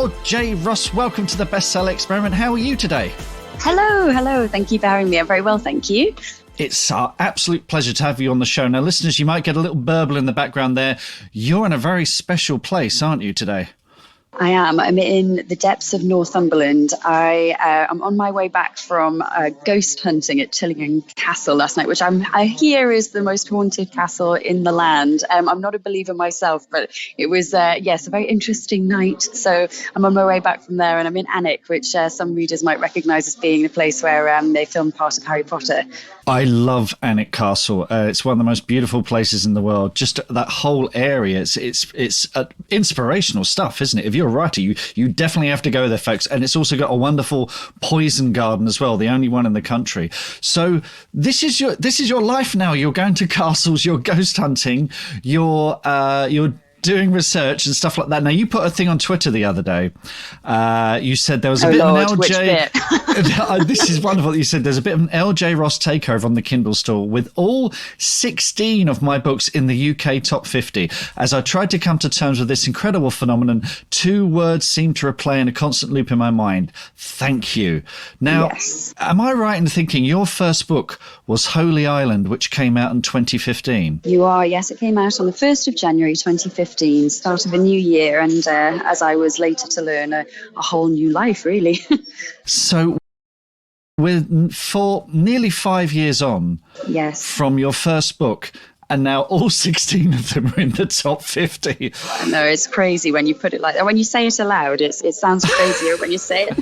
LJ Ross, welcome to the Bestseller Experiment. How are you today? Hello. Thank you for having me. I'm very well, thank you. It's our absolute pleasure to have you on the show. Now, listeners, you might get a little burble in the background there. You're in a very special place, aren't you, today? I am. I'm in the depths of Northumberland. I'm on my way back from ghost hunting at Tillingham Castle last night, which I hear is the most haunted castle in the land. I'm not a believer myself, but it was, a very interesting night. So I'm on my way back from there, and I'm in Alnwick, which some readers might recognise as being the place where they filmed part of Harry Potter. I love Alnwick Castle. It's one of the most beautiful places in the world. Just that whole area, it's inspirational stuff, isn't it? If you're a writer, you definitely have to go there, folks. And it's also got a wonderful poison garden as well, the only one in the country. So this is your life now. You're going to castles, you're ghost hunting, you're doing research and stuff like that. Now, you put a thing on Twitter the other day. You said there was a bit of an LJ. Which bit? This is wonderful. You said there's a bit of an LJ Ross takeover on the Kindle store with all 16 of my books in the UK top 50. As I tried to come to terms with this incredible phenomenon, 2 words seem to replay in a constant loop in my mind. Thank you. Now, yes. Am I right in thinking your first book was Holy Island, which came out in 2015? You are, yes. It came out on the 1st of January 2015, start of a new year, and as I was later to learn, a whole new life, really. So for nearly 5 years on, yes, from your first book, and now all 16 of them are in the top 50. I know, it's crazy when you put it like that. When you say it aloud, it sounds crazier when you say it.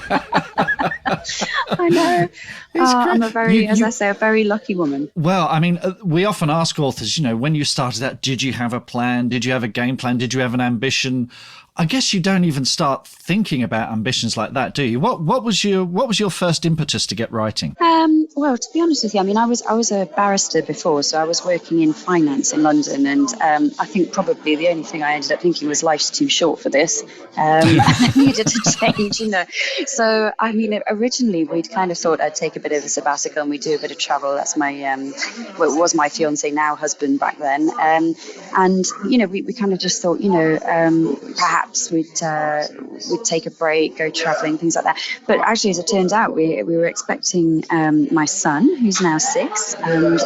I know. I'm a very lucky woman. Well, I mean, we often ask authors, when you started out, did you have a plan? Did you have a game plan? Did you have an ambition? I guess you don't even start thinking about ambitions like that, do you? What was your first impetus to get writing? Well, to be honest with you, I mean, I was a barrister before, so I was working in finance in London, and I think probably the only thing I ended up thinking was life's too short for this. I needed to change, So, I mean, originally we'd kind of thought I'd take a bit of a sabbatical and we'd do a bit of travel. That's my, it was my fiance, now husband, back then. And, we kind of just thought, perhaps we'd take a break, go traveling, things like that. But actually, as it turns out, we were expecting my son, who's now 6, and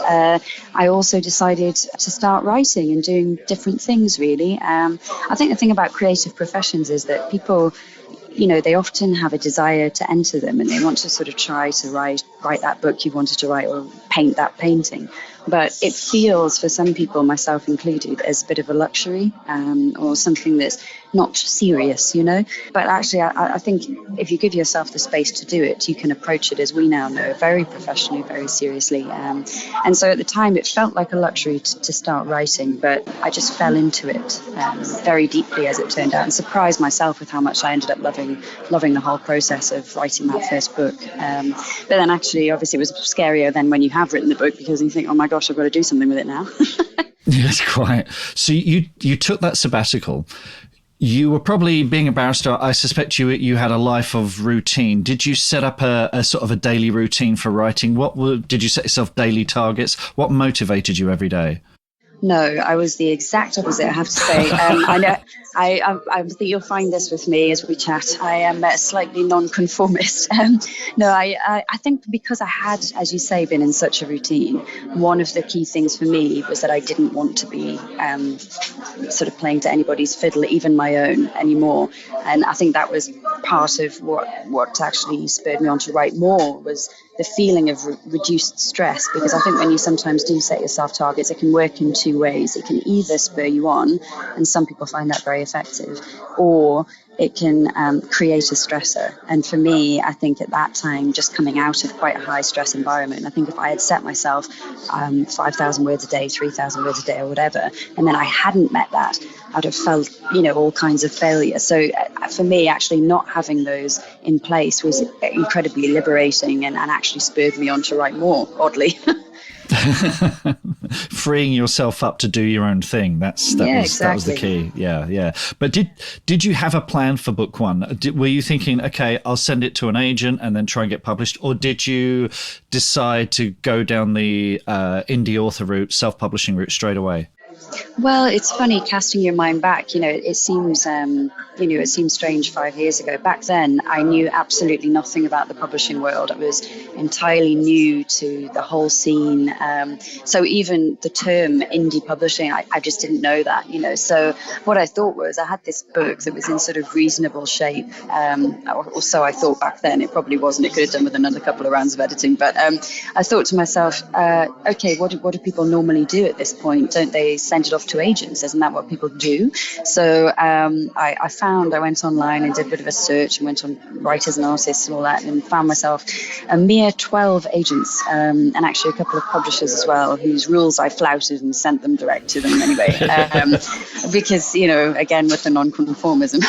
I also decided to start writing and doing different things, really. I think the thing about creative professions is that people, they often have a desire to enter them, and they want to sort of try to write that book you wanted to write, or paint that painting. But it feels, for some people, myself included, as a bit of a luxury, or something that's not serious, But actually, I think if you give yourself the space to do it, you can approach it, as we now know, very professionally, very seriously. And so at the time, it felt like a luxury to start writing, but I just fell into it very deeply, as it turned out, and surprised myself with how much I ended up loving the whole process of writing that first book. But then actually, obviously, it was scarier than when you have written the book, because you think, oh my gosh, I've got to do something with it now. Yes, quite. So you took that sabbatical. You were probably, being a barrister, I suspect you had a life of routine. Did you set up a sort of a daily routine for writing? Did you set yourself daily targets? What motivated you every day? No, I was the exact opposite, I have to say. I know. I think you'll find this with me as we chat. I am slightly non-conformist. I think because I had, as you say, been in such a routine, one of the key things for me was that I didn't want to be sort of playing to anybody's fiddle, even my own, anymore. And I think that was part of what actually spurred me on to write more, was the feeling of reduced stress. Because I think when you sometimes do set yourself targets, it can work in 2 ways. It can either spur you on, and some people find that very effective, or it can create a stressor. And for me, I think at that time, just coming out of quite a high stress environment, I think if I had set myself 5,000 words a day, 3,000 words a day, or whatever, and then I hadn't met that, I'd have felt, all kinds of failure. So for me, actually not having those in place was incredibly liberating, and actually spurred me on to write more, oddly. Freeing yourself up to do your own thing. That was the key. Yeah. But did you have a plan for book one? Were you thinking, okay, I'll send it to an agent and then try and get published? Or did you decide to go down the indie author route, self-publishing route straight away? Well, it's funny casting your mind back. It seems, it seems strange 5 years ago. Back then, I knew absolutely nothing about the publishing world. I was entirely new to the whole scene. So even the term indie publishing, I just didn't know that. So what I thought was I had this book that was in sort of reasonable shape. Or so I thought back then. It probably wasn't. It could have done with another couple of rounds of editing. But I thought to myself, okay, what do people normally do at this point? Don't they send it off to agents? Isn't that what people do? So I went online and did a bit of a search and went on writers and artists and all that, and found myself a mere 12 agents, and actually a couple of publishers as well, whose rules I flouted and sent them direct to them anyway, because, again, with the non-conformism.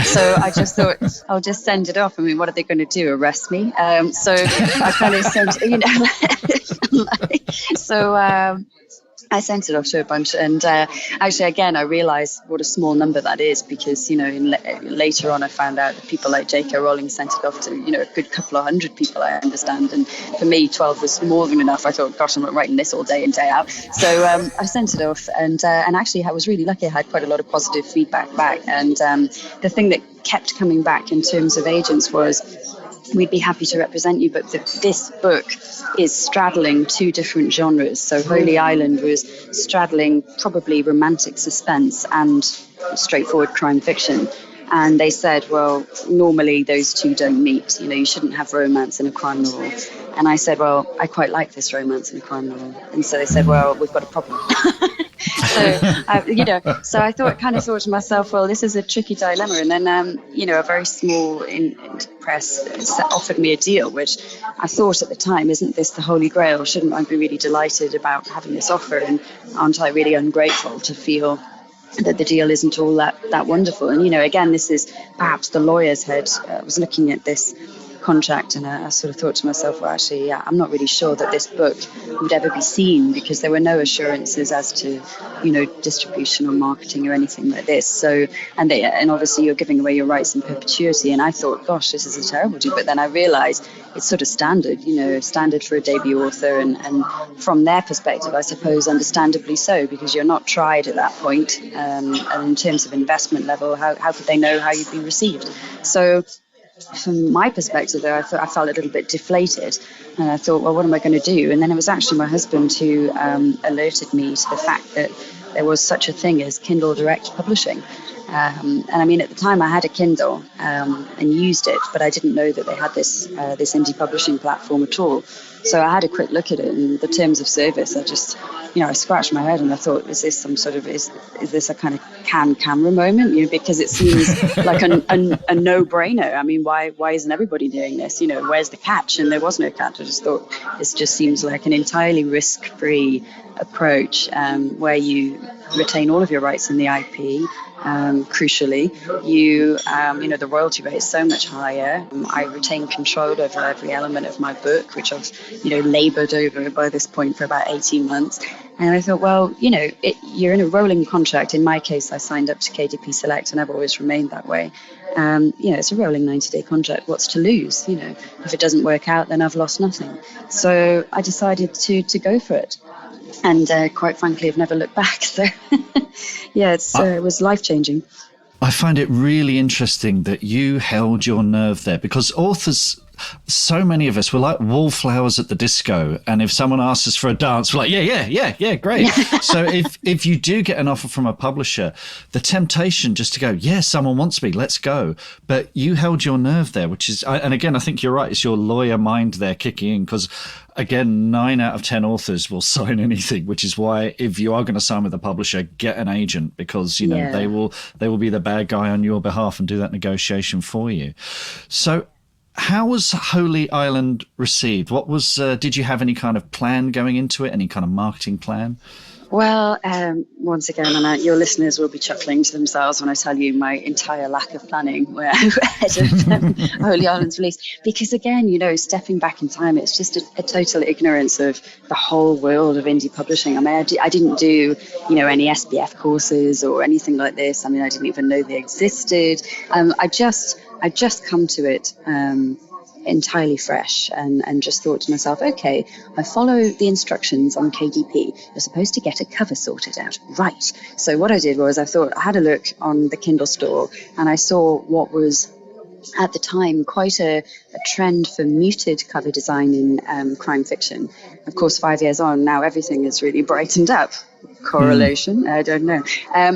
So I just thought, I'll just send it off. I mean, what are they going to do, arrest me? So I kind of sent, I sent it off to a bunch, and actually, again, I realised what a small number that is, because later on I found out that people like J.K. Rowling sent it off to a good couple of hundred people, I understand, and for me 12 was more than enough. I thought, gosh, I'm not writing this all day in, day out. So I sent it off, and actually I was really lucky. I had quite a lot of positive feedback back, and the thing that kept coming back in terms of agents was, we'd be happy to represent you, but this book is straddling two different genres. So Holy Island was straddling probably romantic suspense and straightforward crime fiction. And they said, well, normally those two don't meet. You shouldn't have romance in a crime novel. And I said, well, I quite like this romance in a crime novel. And so they said, well, we've got a problem. So I kind of thought to myself, well, this is a tricky dilemma. And then, a very small press offered me a deal, which I thought at the time, isn't this the Holy Grail? Shouldn't I be really delighted about having this offer? And aren't I really ungrateful to feel that the deal isn't all that wonderful? And, again, this is perhaps the lawyer's head. I was looking at this contract, and I sort of thought to myself, well, actually, yeah, I'm not really sure that this book would ever be seen, because there were no assurances as to, distribution or marketing or anything like this. So, and obviously you're giving away your rights in perpetuity. And I thought, gosh, this is a terrible deal. But then I realised it's sort of standard for a debut author, and from their perspective, I suppose, understandably so, because you're not tried at that point. And in terms of investment level, how could they know how you'd be received? So, from my perspective, though, I felt a little bit deflated, and I thought, well, what am I going to do? And then it was actually my husband who alerted me to the fact that there was such a thing as Kindle direct publishing. And I mean, at the time I had a Kindle and used it, but I didn't know that they had this indie publishing platform at all. So I had a quick look at it, and the terms of service, I just, I scratched my head and I thought, is this some sort of, is this a kind of camera moment? Because it seems like a no-brainer. I mean, why isn't everybody doing this? Where's the catch? And there was no catch. I just thought this just seems like an entirely risk-free approach, where you retain all of your rights in the IP. Crucially, the royalty rate is so much higher. I retain control over every element of my book, which I've, laboured over by this point for about 18 months. And I thought, well, you're in a rolling contract. In my case, I signed up to KDP Select, and I've always remained that way. It's a rolling 90-day contract. What's to lose? If it doesn't work out, then I've lost nothing. So I decided to go for it. And quite frankly, I've never looked back. So, yeah, it was life-changing. I find it really interesting that you held your nerve there, because authors, so many of us, were like wallflowers at the disco. And if someone asks us for a dance, we're like, yeah, great. So if you do get an offer from a publisher, the temptation just to go, yeah, someone wants me, let's go. But you held your nerve there, which is, and again, I think you're right, it's your lawyer mind there kicking in, because again, 9 out of 10 authors will sign anything, which is why if you are going to sign with a publisher, get an agent, because they will be the bad guy on your behalf and do that negotiation for you. So how was Holy Island received? What was did you have any kind of plan going into it? Any kind of marketing plan? Well, once again, and your listeners will be chuckling to themselves when I tell you my entire lack of planning ahead of Holy Island's release. Because again, stepping back in time, it's just a total ignorance of the whole world of indie publishing. I mean, I didn't do, any SBF courses or anything like this. I mean, I didn't even know they existed. I just come to it entirely fresh, and just thought to myself, okay, I follow the instructions on KDP. You're supposed to get a cover sorted out. Right. So what I did was I had a look on the Kindle store, and I saw what was at the time quite a trend for muted cover design in crime fiction. Of course, 5 years on, now everything is really brightened up. Correlation, I don't know.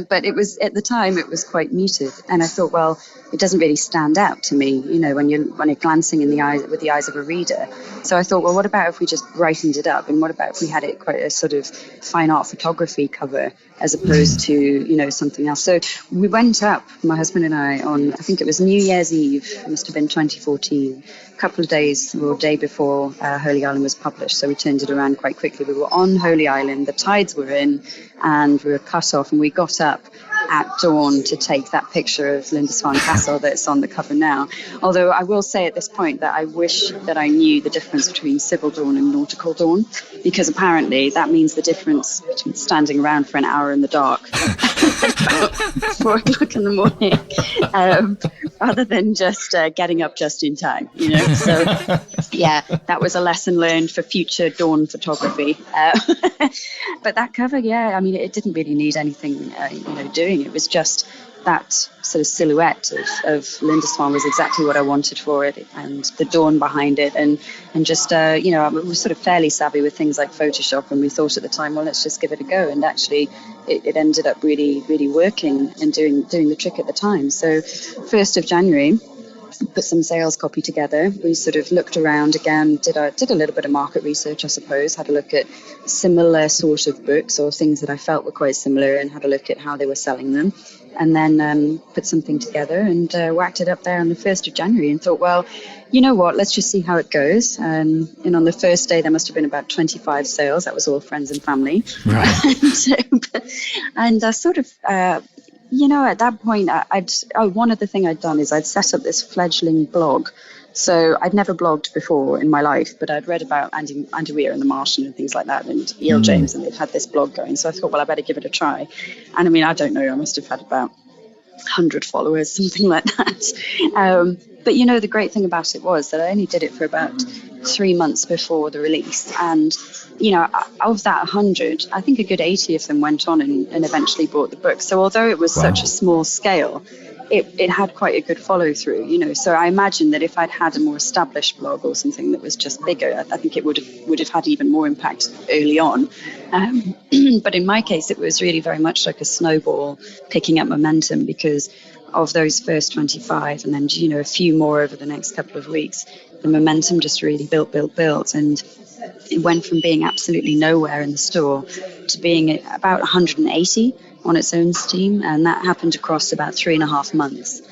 But it was, at the time, it was quite muted. And I thought, well, it doesn't really stand out to me, when you're glancing in the eyes with the eyes of a reader. So I thought, well, what about if we just brightened it up? And what about if we had it quite a sort of fine art photography cover as opposed to, something else? So we went up, my husband and I, on, I think it was New Year's Eve, it must have been 2014, a couple of days or day before Holy Island was published. So we turned it around quite quickly. We were on Holy Island, the tides were in, and we were cut off, and we got up at dawn to take that picture of Lindisfarne Castle that's on the cover now. Although I will say at this point that I wish that I knew the difference between civil dawn and nautical dawn, because apparently that means the difference between standing around for an hour in the dark about 4 o'clock in the morning, rather than just getting up just in time, So yeah, that was a lesson learned for future dawn photography. But that cover, it didn't really need anything, doing. It was just that sort of silhouette of Lindisfarne was exactly what I wanted for it, and the dawn behind it, and just I was sort of fairly savvy with things like Photoshop, and we thought at the time, well, let's just give it a go, and actually it ended up really, really working and doing the trick at the time. So 1st of January, put some sales copy together. We sort of looked around again, did a little bit of market research, I suppose, had a look at similar sort of books or things that I felt were quite similar, and had a look at how they were selling them, and then put something together and whacked it up there on the 1st of January and thought, well, you know what, let's just see how it goes. And on the first day, there must have been about 25 sales. That was all friends and family. Right. and sort of... at that point, one other thing I'd done is I'd set up this fledgling blog. So I'd never blogged before in my life, but I'd read about Andy Weir and The Martian and things like that, and E.L. James, and they'd had this blog going. So I thought, well, I better give it a try. And I don't know, I must have had about 100 followers, something like that. But the great thing about it was that I only did it for about 3 months before the release, and of that 100, I think a good 80 of them went on and eventually bought the book. So although it was such a small scale, it had quite a good follow through, so I imagine that if I'd had a more established blog or something that was just bigger, I think it would have had even more impact early on. But in my case, it was really very much like a snowball picking up momentum, because of those first 25 and then a few more over the next couple of weeks, the momentum just really built, and it went from being absolutely nowhere in the store to being about 180 on its own Steam, and that happened across about 3.5 months.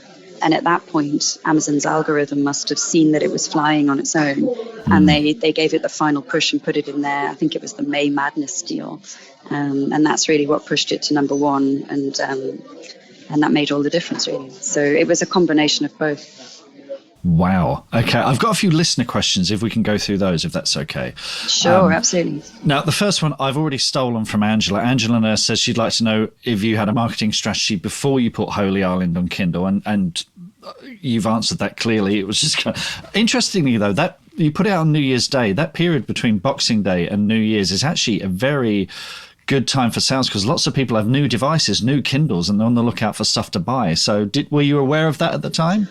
And at that point, Amazon's algorithm must have seen that it was flying on its own, and they gave it the final push and put it in there. I think it was the May Madness deal, and that's really what pushed it to number one, and that made all the difference, really. So it was a combination of both. Wow. Okay. I've got a few listener questions, if we can go through those, if that's okay. Sure, absolutely. Now, the first one I've already stolen from Angela. Angela says she'd like to know if you had a marketing strategy before you put Holy Island on Kindle, and you've answered that clearly. It was just interestingly, though, that you put it out on New Year's Day. That period between Boxing Day and New Year's is actually a very good time for sales, because lots of people have new devices, new Kindles, and they're on the lookout for stuff to buy. So were you aware of that at the time?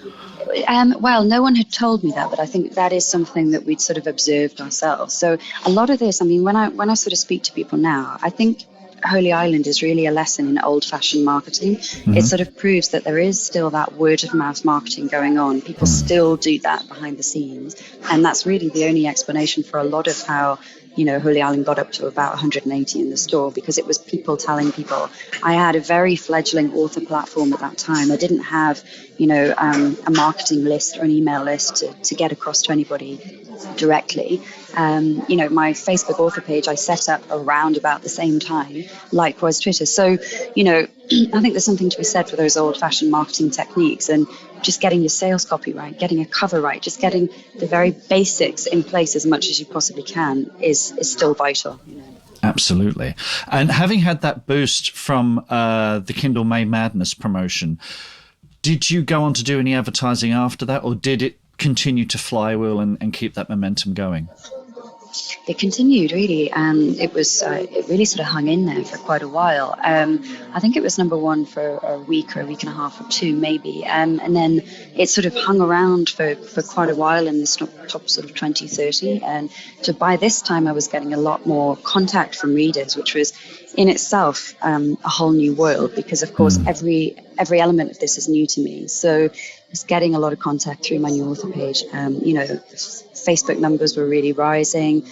Well, no one had told me that, but I think that is something that we'd sort of observed ourselves. So a lot of this, when I sort of speak to people now, I think Holy Island is really a lesson in old-fashioned marketing. Mm-hmm. It sort of proves that there is still that word-of-mouth marketing going on. People still do that behind the scenes, and that's really the only explanation for a lot of how Holy Island got up to about 180 in the store, because it was people telling people. I had a very fledgling author platform at that time. I didn't have, a marketing list or an email list to get across to anybody directly. My Facebook author page I set up around about the same time, likewise Twitter. So, I think there's something to be said for those old-fashioned marketing techniques, and just getting your sales copy right, getting a cover right, just getting the very basics in place as much as you possibly can is still vital. Absolutely. And having had that boost from the Kindle May Madness promotion, did you go on to do any advertising after that, or did it continue to flywheel and keep that momentum going? It continued really. It really sort of hung in there for quite a while. I think it was number one for a week or a week and a half or two maybe, and then it sort of hung around for quite a while in this top sort of 20, 30. And so by this time I was getting a lot more contact from readers, which was in itself a whole new world, because of course every element of this is new to me. So I was getting a lot of contact through my new author page. Facebook numbers were really rising.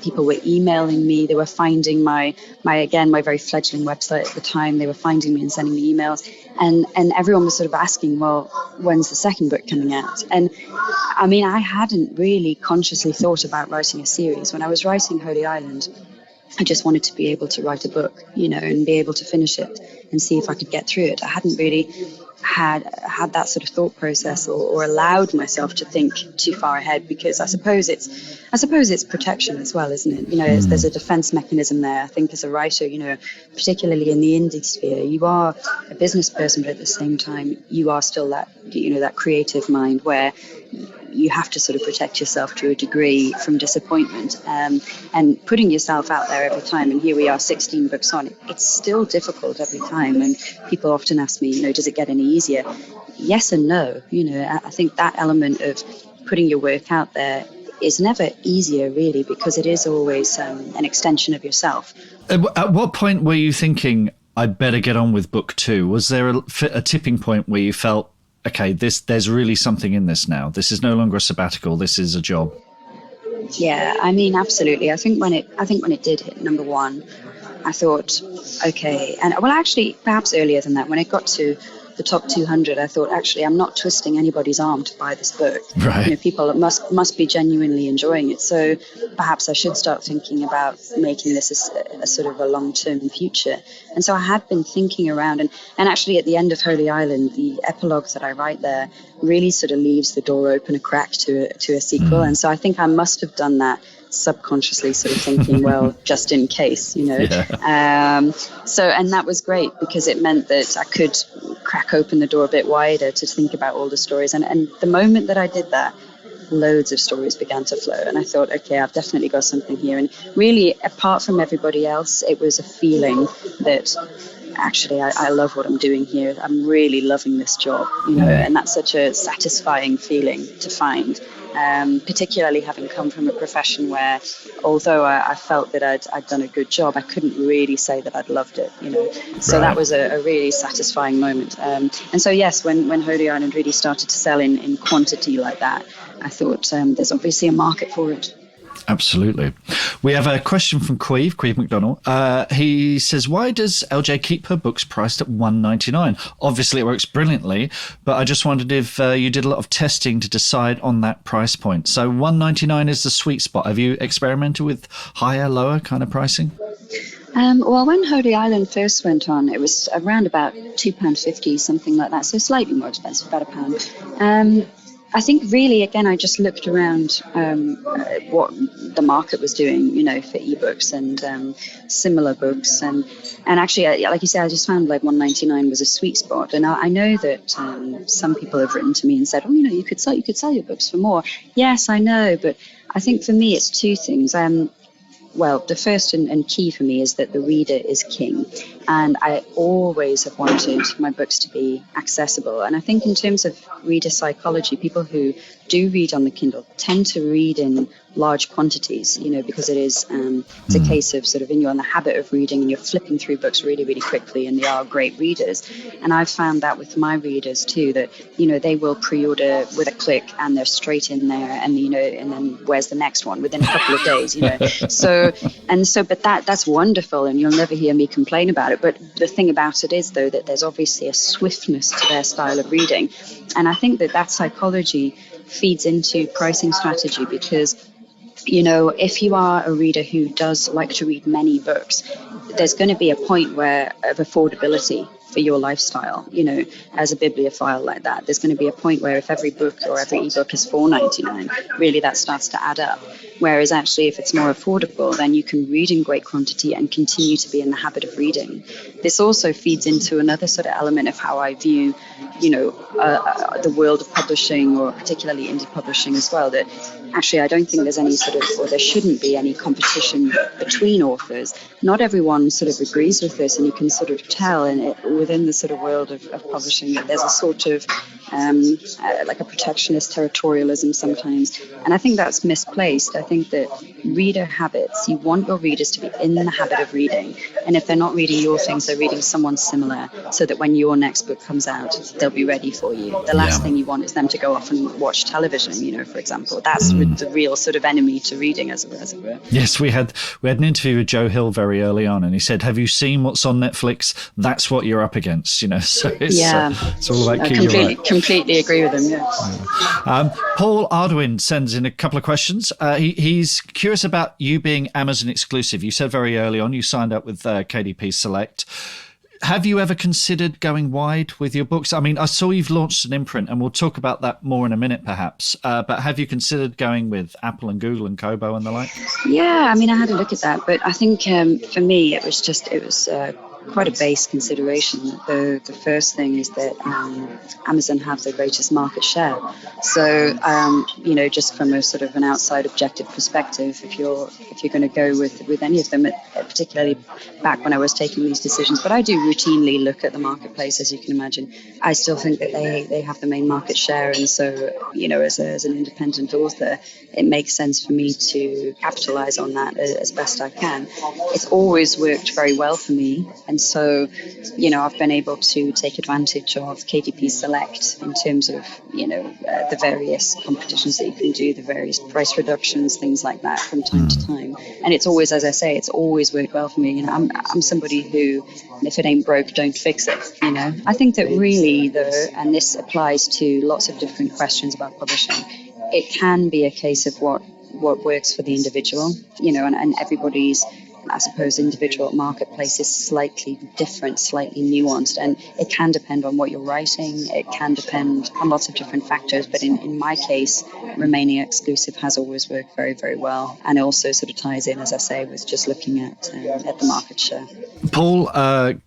People were emailing me. They were finding my very fledgling website at the time. They were finding me and sending me emails. And everyone was sort of asking, well, when's the second book coming out? And I mean, I hadn't really consciously thought about writing a series. When I was writing Holy Island, I just wanted to be able to write a book, and be able to finish it and see if I could get through it. I hadn't really had that sort of thought process or allowed myself to think too far ahead, because I suppose it's protection as well, isn't it? There's a defense mechanism there. I think as a writer, particularly in the indie sphere, you are a business person, but at the same time you are still that that creative mind where you have to sort of protect yourself to a degree from disappointment, and putting yourself out there every time. And here we are 16 books on. It's still difficult every time, and people often ask me, does it get any easier? Yes and no. I think that element of putting your work out there is never easier really, because it is always an extension of yourself. At what point were you thinking, I'd better get on with book 2? Was there a tipping point where you felt, okay, there's really something in this now. This is no longer a sabbatical. This is a job. Yeah, I mean, absolutely. I think when it did hit number one, I thought, okay, and well, actually, perhaps earlier than that, when it got to the top 200, I thought, actually, I'm not twisting anybody's arm to buy this book. Right. People must be genuinely enjoying it. So perhaps I should start thinking about making this a sort of a long-term future. And so I had been thinking around, and actually at the end of Holy Island, the epilogue that I write there really sort of leaves the door open a crack to a sequel. And so I think I must have done that subconsciously, sort of thinking, well, just in case, Yeah. So, and that was great, because it meant that I could crack open the door a bit wider to think about all the stories. And the moment that I did that, loads of stories began to flow. And I thought, okay, I've definitely got something here. And really, apart from everybody else, it was a feeling that actually I love what I'm doing here. I'm really loving this job, and that's such a satisfying feeling to find. Particularly having come from a profession where, although I felt that I'd done a good job, I couldn't really say that I'd loved it, So That was a really satisfying moment. And so, yes, when Holy Island really started to sell in quantity like that, I thought there's obviously a market for it. Absolutely. We have a question from Queeve McDonald. He says, why does LJ keep her books priced at $1.99? Obviously, it works brilliantly, but I just wondered if you did a lot of testing to decide on that price point. So $1.99 is the sweet spot. Have you experimented with higher, lower kind of pricing? Well, when Holy Island first went on, it was around about £2.50, something like that. So slightly more expensive, about £1. I think really, again, I just looked around what the market was doing, for ebooks and similar books. And actually, like you said, I just found like $1.99 was a sweet spot. And I know that some people have written to me and said, oh, you could sell your books for more. Yes, I know. But I think for me, it's two things. Well, the first and key for me is that the reader is king. And I always have wanted my books to be accessible. And I think in terms of reader psychology, people who do read on the Kindle tend to read in large quantities, because it is it's a case of sort of you're in the habit of reading and you're flipping through books really, really quickly, and they are great readers. And I've found that with my readers too, that, they will pre-order with a click and they're straight in there, and, and then where's the next one within a couple of days, but that's wonderful, and you'll never hear me complain about it. But the thing about it is, though, that there's obviously a swiftness to their style of reading. And I think that psychology feeds into pricing strategy, because if you are a reader who does like to read many books, there's going to be a point of affordability for your lifestyle, as a bibliophile like that. There's going to be a point where if every book or every ebook is $4.99, really that starts to add up. Whereas actually, if it's more affordable, then you can read in great quantity and continue to be in the habit of reading. This also feeds into another sort of element of how I view, the world of publishing, or particularly indie publishing as well, that actually I don't think there's any sort of, or there shouldn't be any competition between authors. Not everyone sort of agrees with this, and you can sort of tell within the sort of world of publishing that there's a sort of like a protectionist territorialism sometimes. And I think that's misplaced. I think that reader habits, you want your readers to be in the habit of reading. And if they're not reading your things, they're reading someone similar, so that when your next book comes out, they'll be ready for you. The last thing you want is them to go off and watch television, for example. That's the real sort of enemy to reading, as it were. Yes, we had an interview with Joe Hill very early on, and he said, "Have you seen what's on Netflix? That's what you're up against." So it's all about completely agree with him. Yeah. Paul Arduin sends in a couple of questions. He's curious about you being Amazon exclusive. You said very early on you signed up with KDP Select. Have you ever considered going wide with your books? I mean, I saw you've launched an imprint, and we'll talk about that more in a minute, perhaps. But have you considered going with Apple and Google and Kobo and the like? Yeah, I mean, I had a look at that, but I think for me, it was quite a base consideration. The first thing is that Amazon have the greatest market share. So, just from a sort of an outside objective perspective, if you're going to go with any of them, particularly back when I was taking these decisions, but I do routinely look at the marketplace, as you can imagine. I still think that they have the main market share, and so, as an independent author, it makes sense for me to capitalize on that as best I can. It's always worked very well for me. And so, I've been able to take advantage of KDP Select in terms of, the various competitions that you can do, the various price reductions, things like that from time to time. And it's always, as I say, it's always worked well for me. I'm somebody who, if it ain't broke, don't fix it, I think that really, though, and this applies to lots of different questions about publishing, it can be a case of what works for the individual, and everybody's, I suppose, individual marketplace is slightly different, slightly nuanced, and it can depend on what you're writing. It can depend on lots of different factors, but in my case, remaining exclusive has always worked very, very well, and it also sort of ties in, as I say, with just looking at the market share. Paul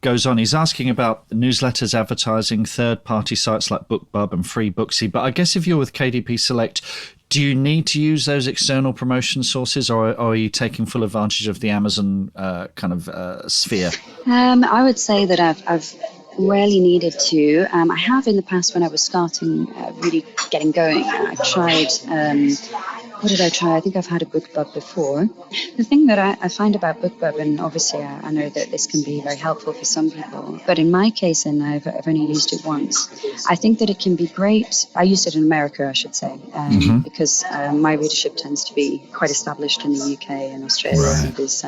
goes on. He's asking about newsletters, advertising, third-party sites like BookBub and Free Booksy, but I guess if you're with KDP Select, do you need to use those external promotion sources, or are you taking full advantage of the Amazon sphere? I would say that I've rarely needed to. I have in the past when I was starting really getting going. I tried, what did I try? I think I've had a BookBub before. The thing that I find about BookBub, and obviously I know that this can be very helpful for some people, but in my case, and I've only used it once, I think that it can be great. I used it in America, I should say, because my readership tends to be quite established in the UK and Australia. Right. It is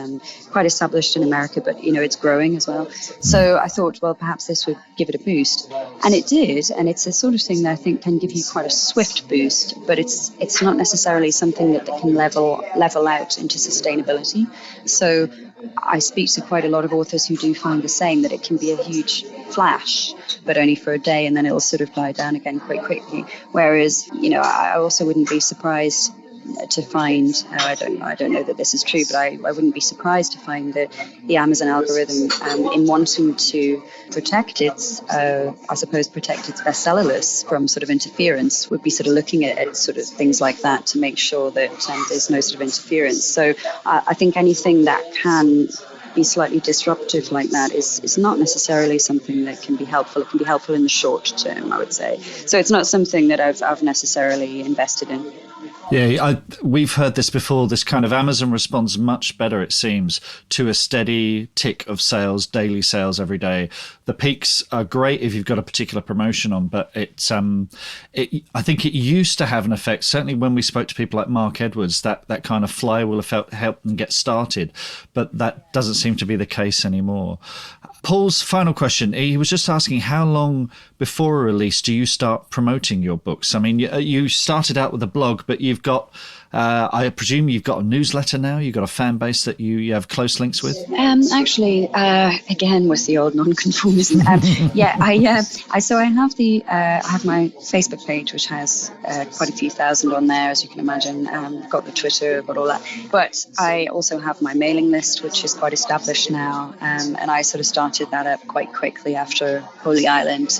quite established in America, but it's growing as well. So I thought, well, perhaps this would give it a boost, and it did. And it's a sort of thing that I think can give you quite a swift boost, but it's not necessarily something that can level out into sustainability. So I speak to quite a lot of authors who do find the same, that it can be a huge flash, but only for a day, and then it'll sort of die down again quite quickly. Whereas, I also wouldn't be surprised to find, I don't know that this is true, but I wouldn't be surprised to find that the Amazon algorithm, in wanting to protect its bestseller lists from sort of interference, would be sort of looking at sort of things like that to make sure that there's no sort of interference. So I think anything that can be slightly disruptive like that is not necessarily something that can be helpful. It can be helpful in the short term, I would say. So it's not something that I've necessarily invested in. Yeah, we've heard this before. This kind of Amazon responds much better, it seems, to a steady tick of sales, daily sales every day. The peaks are great if you've got a particular promotion on, but I think it used to have an effect. Certainly when we spoke to people like Mark Edwards, that kind of flywheel effect helped them get started, but that doesn't seem to be the case anymore. Paul's final question, he was just asking, how long before a release do you start promoting your books? I mean, you started out with a blog, but you've got I presume you've got a newsletter now. You've got a fan base that you have close links with. Actually, again with the old non-conformism. I have my Facebook page, which has quite a few thousand on there, as you can imagine. Got the Twitter, got all that. But I also have my mailing list, which is quite established now, and I sort of started that up quite quickly after Holy Island.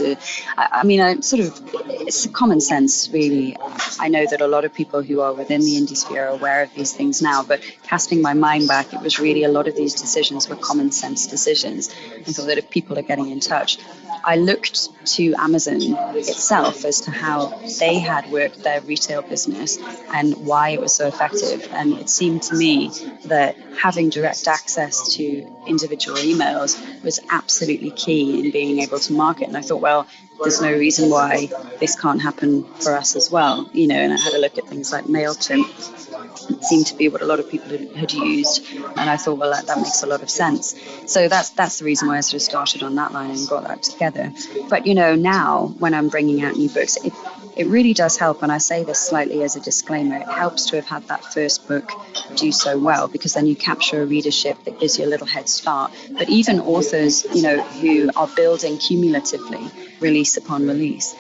It's common sense, really. I know that a lot of people who are within the indie sphere are aware of these things now, but casting my mind back, it was really a lot of these decisions were common sense decisions. And so that if people are getting in touch, I looked to Amazon itself as to how they had worked their retail business and why it was so effective. And it seemed to me that having direct access to individual emails was absolutely key in being able to market. And I thought, well, there's no reason why this can't happen for us as well, and I had a look at things like MailChimp. It seemed to be what a lot of people had used, and I thought, well, that makes a lot of sense. So that's the reason why I sort of started on that line and got that together. But now when I'm bringing out new books, it really does help, and I say this slightly as a disclaimer, it helps to have had that first book do so well, because then you capture a readership that gives you a little head start. But even authors, who are building cumulatively, release upon release.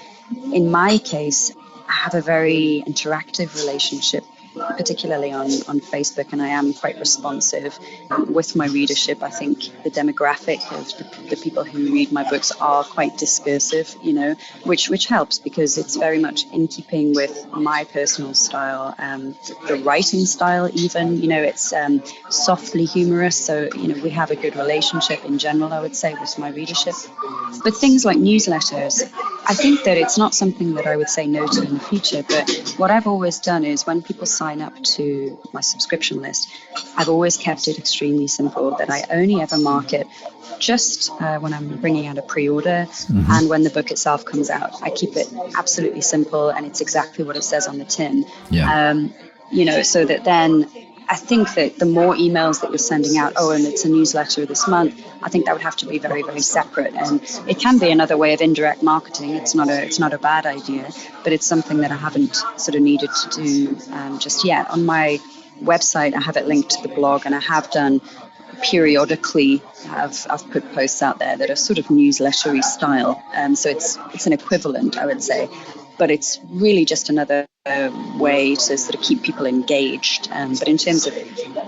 In my case, I have a very interactive relationship, particularly on Facebook, and I am quite responsive with my readership. I think the demographic of the people who read my books are quite discursive, which helps because it's very much in keeping with my personal style, the writing style even, it's softly humorous, so, we have a good relationship in general, I would say, with my readership. But things like newsletters, I think that it's not something that I would say no to in the future, but what I've always done is when people sign up to my subscription list, I've always kept it extremely simple, that I only ever market just when I'm bringing out a pre-order and when the book itself comes out. I keep it absolutely simple, and it's exactly what it says on the tin. So that then I think that the more emails that you're sending out, and it's a newsletter this month, I think that would have to be very, very separate. And it can be another way of indirect marketing. It's not a bad idea, but it's something that I haven't sort of needed to do just yet. On my website, I have it linked to the blog, and I have done periodically. I've put posts out there that are sort of newslettery style. So it's an equivalent, I would say. But it's really just another way to sort of keep people engaged. But in terms of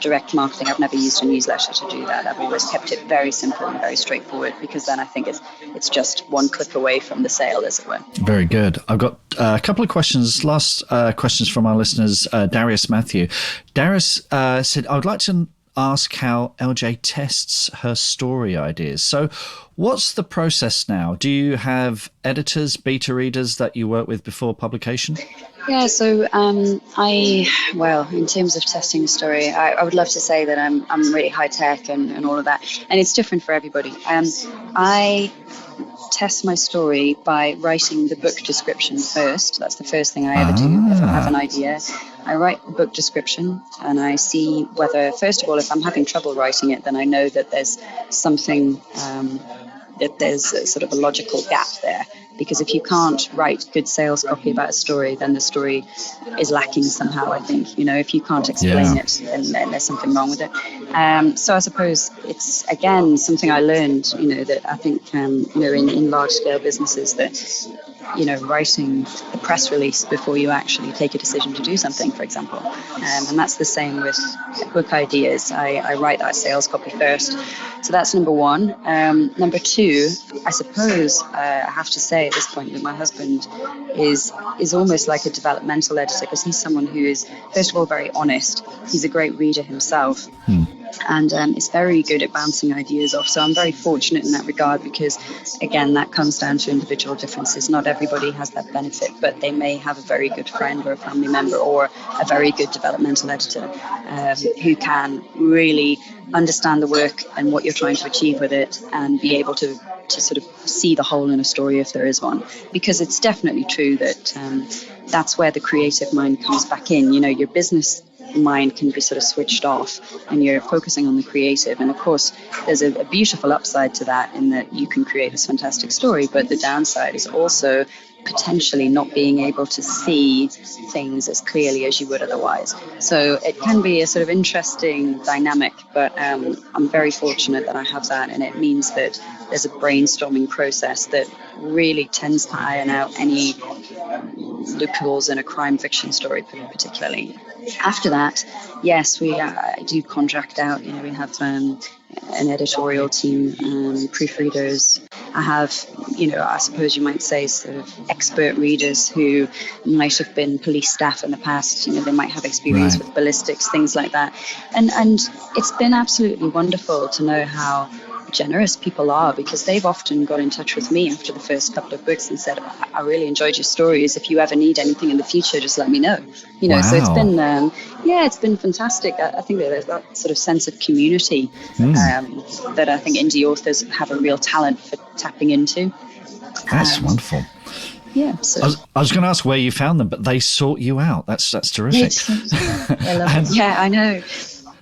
direct marketing, I've never used a newsletter to do that. I've always kept it very simple and very straightforward, because then I think it's just one click away from the sale, as it were. Very good. I've got a couple of questions, last questions from our listeners. Darius Matthew. Darius said, I would like to ask how LJ tests her story ideas. So what's the process now? Do you have editors, beta readers that you work with before publication? Yeah, so in terms of testing a story, I would love to say that I'm really high tech and all of that, and it's different for everybody. I test my story by writing the book description first. That's the first thing I ever do if I have an idea. I write the book description, and I see whether, first of all, if I'm having trouble writing it, then I know that there's something, that there's a sort of a logical gap there. Because if you can't write good sales copy about a story, then the story is lacking somehow, I think. If you can't explain it, then there's something wrong with it. So I suppose it's, again, something I learned, that I think, in large-scale businesses, that, writing the press release before you actually take a decision to do something, for example. And that's the same with book ideas. I write that sales copy first. So that's number one. Number two, I suppose I have to say at this point that my husband is almost like a developmental editor, because he's someone who is, first of all, very honest. He's a great reader himself. And is very good at bouncing ideas off. So I'm very fortunate in that regard, because, again, that comes down to individual differences. Not everybody has that benefit, but they may have a very good friend or a family member or a very good developmental editor who can really understand the work and what you're trying to achieve with it, and be able to sort of see the whole in a story if there is one. Because it's definitely true that that's where the creative mind comes back in. Your business mind can be sort of switched off and you're focusing on the creative. And of course, there's a beautiful upside to that in that you can create this fantastic story, but the downside is also potentially not being able to see things as clearly as you would otherwise. So it can be a sort of interesting dynamic, but I'm very fortunate that I have that, and it means that there's a brainstorming process that really tends to iron out any loopholes in a crime fiction story particularly. After that, yes, we do contract out. We have an editorial team, proofreaders. I have, I suppose you might say, sort of expert readers who might have been police staff in the past. They might have experience with ballistics, things like that. And it's been absolutely wonderful to know how generous people are, because they've often got in touch with me after the first couple of books and said, I really enjoyed your stories. If you ever need anything in the future, just let me know. So it's been, it's been fantastic. I think that there's that sort of sense of community that I think indie authors have a real talent for tapping into. That's wonderful. Yeah. So. I was going to ask where you found them, but they sought you out. That's terrific. I love it. Yeah, I know.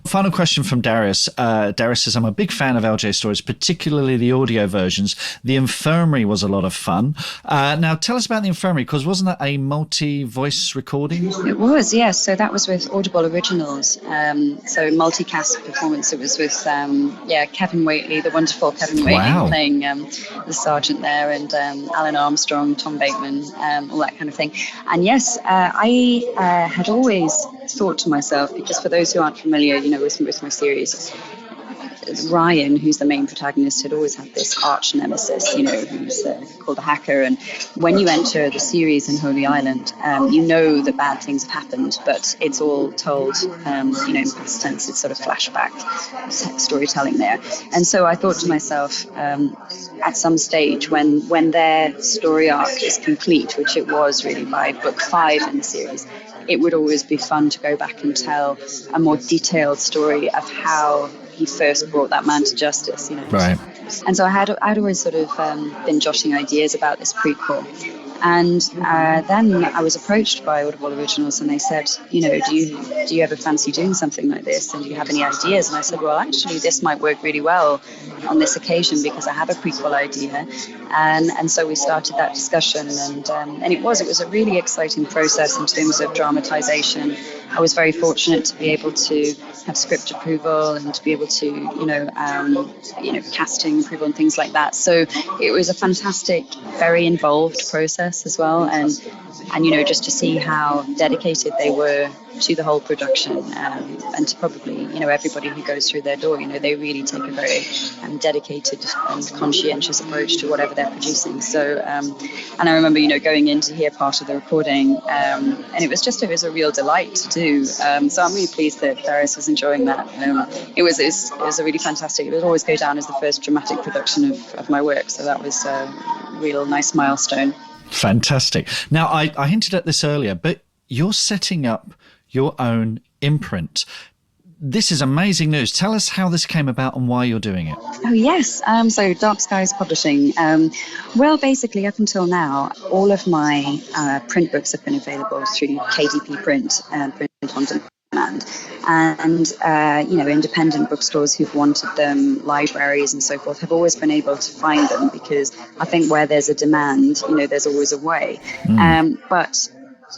Final question from Darius. Darius says, I'm a big fan of LJ stories, particularly the audio versions. The Infirmary was a lot of fun. Now, tell us about the Infirmary, because wasn't that a multi-voice recording? It was, yes. So that was with Audible Originals. So multicast performance. It was with, Kevin Whately, the wonderful Kevin Whately, playing the sergeant there, and Alan Armstrong, Tom Bateman, all that kind of thing. And yes, I had always thought to myself, because for those who aren't familiar, with my series, Ryan, who's the main protagonist, had always had this arch nemesis, who's called the Hacker. And when you enter the series in Holy Island, that bad things have happened, but it's all told, in past tense. It's sort of flashback storytelling there. And so I thought to myself, at some stage when their story arc is complete, which it was really by book 5 in the series, it would always be fun to go back and tell a more detailed story of how he first brought that man to justice, Right. And so I'd always sort of been jotting ideas about this prequel. And then I was approached by Audible Originals, and they said, do you ever fancy doing something like this? And do you have any ideas? And I said, well, actually, this might work really well on this occasion because I have a prequel idea. And so we started that discussion, and it was a really exciting process in terms of dramatization. I was very fortunate to be able to have script approval and to be able to, casting approval and things like that. So it was a fantastic, very involved process as well, and just to see how dedicated they were to the whole production, and to probably everybody who goes through their door, they really take a very dedicated and conscientious approach to whatever they're producing. So and I remember going in to hear part of the recording, and it was a real delight to do. So I'm really pleased that Darius was enjoying that. It was a really fantastic. It would always go down as the first dramatic production of my work, so that was a real nice milestone. Fantastic. Now, I hinted at this earlier, but you're setting up your own imprint. This is amazing news. Tell us how this came about and why you're doing it. Oh, yes. So Dark Skies Publishing. Well, basically, up until now, all of my print books have been available through KDP Print, print on demand. And, independent bookstores who've wanted them, libraries and so forth, have always been able to find them, because I think where there's a demand, there's always a way. But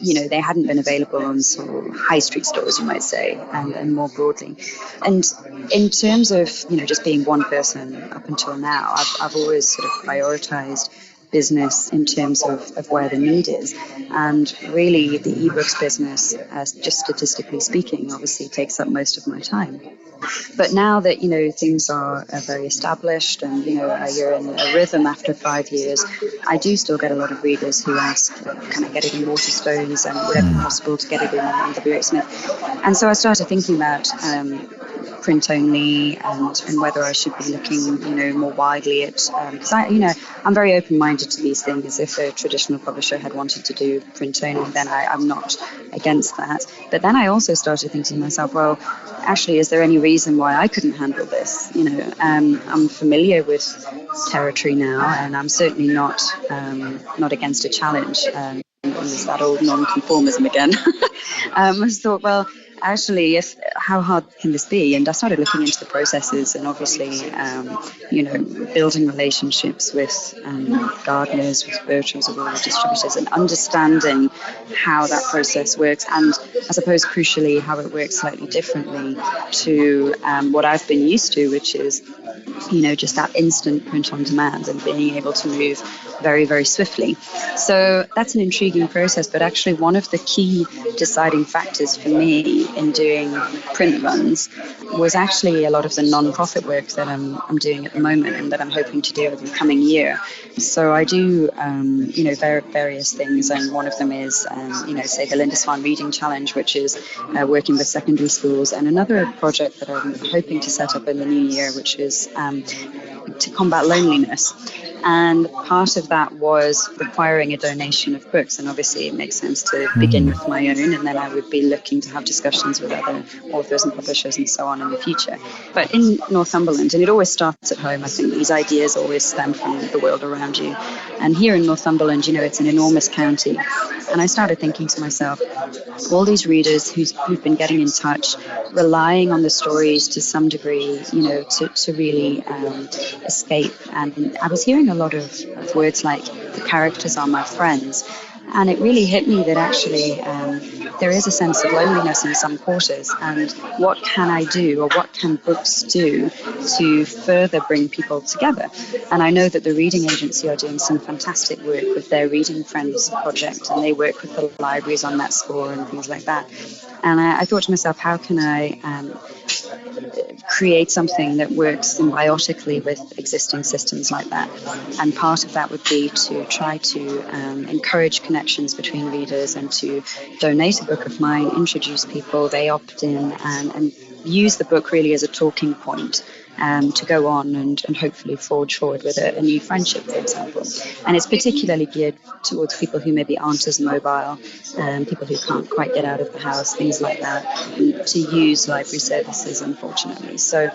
they hadn't been available on sort of high street stores, you might say, and more broadly. And in terms of, just being one person up until now, I've always sort of prioritized business in terms of where the need is. And really the ebooks business, just statistically speaking, obviously takes up most of my time. But now that, things are very established and, you're in a rhythm after 5 years, I do still get a lot of readers who ask, can I get it in Waterstones, and would it be possible to get it in W.H. Smith? And so I started thinking about print only, and whether I should be looking, more widely at, because I'm very open-minded to these things. If a traditional publisher had wanted to do print only, then I'm not against that. But then I also started thinking to myself, well, actually, is there any reason why I couldn't handle this? I'm familiar with territory now, and I'm certainly not against a challenge. It's that old non-conformism again. I just thought, well, actually, if how hard can this be? And I started looking into the processes, and obviously, building relationships with gardeners, with virtuals, with all the distributors, and understanding how that process works, and I suppose crucially how it works slightly differently to what I've been used to, which is, just that instant print on demand and being able to move very, very swiftly. So that's an intriguing process, but actually one of the key deciding factors for me in doing print runs was actually a lot of the non-profit work that I'm doing at the moment and that I'm hoping to do over the coming year. So I do, various things, and one of them is, say the Lindisfarne Reading Challenge, which is working with secondary schools, and another project that I'm hoping to set up in the new year, which is to combat loneliness. And part of that was requiring a donation of books. And obviously it makes sense to begin with my own, and then I would be looking to have discussions with other authors and publishers and so on in the future. But in Northumberland, and it always starts at home, I think these ideas always stem from the world around you. And here in Northumberland, it's an enormous county. And I started thinking to myself, all these readers who've been getting in touch, relying on the stories to some degree, to really escape. And I was hearing a lot of words like, the characters are my friends. And it really hit me that actually there is a sense of loneliness in some quarters. And what can I do, or what can books do to further bring people together? And I know that the Reading Agency are doing some fantastic work with their Reading Friends project, and they work with the libraries on that score and things like that. And I thought to myself, how can I create something that works symbiotically with existing systems like that? And part of that would be to try to encourage connections between readers, and to donate a book of mine, introduce people, they opt in, and use the book really as a talking point to go on and hopefully forge forward with a new friendship, for example. And it's particularly geared towards people who maybe aren't as mobile, people who can't quite get out of the house, things like that, to use library services, unfortunately. So,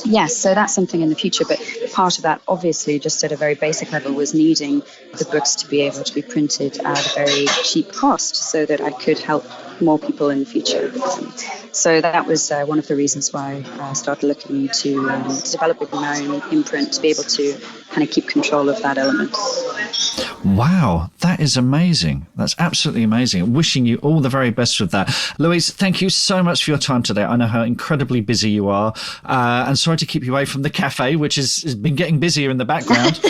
yes, so that's something in the future. But part of that, obviously, just at a very basic level, was needing the books to be able to be printed at a very cheap cost so that I could help more people in the future. So that was one of the reasons why I started looking to develop my own imprint, to be able to kind of keep control of that element. Wow, that is amazing. That's absolutely amazing. Wishing you all the very best with that. Louise, thank you so much for your time today. I know how incredibly busy you are. And sorry to keep you away from the cafe, which has been getting busier in the background.